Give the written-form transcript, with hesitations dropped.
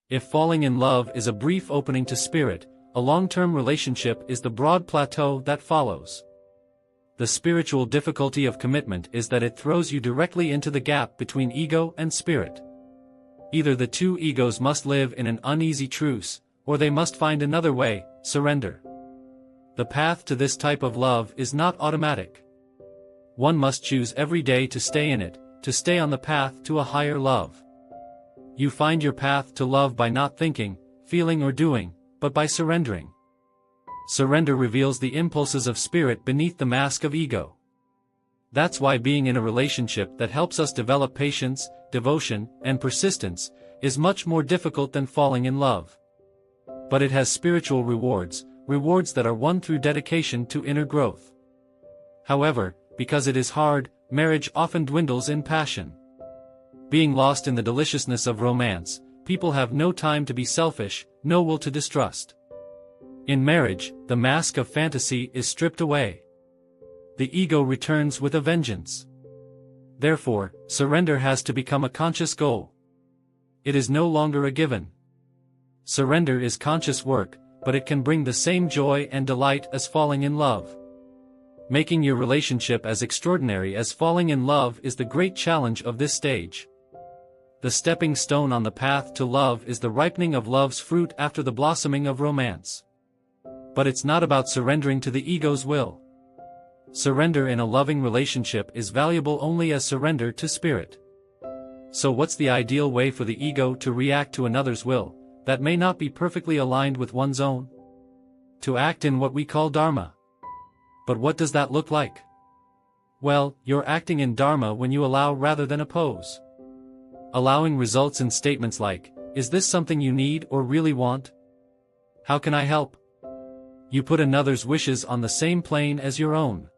If falling in love is a brief opening to spirit, a long-term relationship is the broad plateau that follows. The spiritual difficulty of commitment is that it throws you directly into the gap between ego and spirit. Either the two egos must live in an uneasy truce, or they must find another way, surrender. The path to this type of love is not automatic. One must choose every day to stay in it, to stay on the path to a higher love. You find your path to love by not thinking, feeling or doing, but by surrendering. Surrender reveals the impulses of spirit beneath the mask of ego. That's why being in a relationship that helps us develop patience, devotion, and persistence is much more difficult than falling in love. But it has spiritual rewards, rewards that are won through dedication to inner growth. However, because it is hard, marriage often dwindles in passion. Being lost in the deliciousness of romance, people have no time to be selfish, no will to distrust. In marriage, the mask of fantasy is stripped away. The ego returns with a vengeance. Therefore, surrender has to become a conscious goal. It is no longer a given. Surrender is conscious work, but it can bring the same joy and delight as falling in love. Making your relationship as extraordinary as falling in love is the great challenge of this stage. The stepping stone on the path to love is the ripening of love's fruit after the blossoming of romance. But it's not about surrendering to the ego's will. Surrender in a loving relationship is valuable only as surrender to spirit. So what's the ideal way for the ego to react to another's will, that may not be perfectly aligned with one's own? To act in what we call dharma. But what does that look like? Well, you're acting in dharma when you allow rather than oppose. Allowing results in statements like, "Is this something you need or really want? How can I help?" You put another's wishes on the same plane as your own.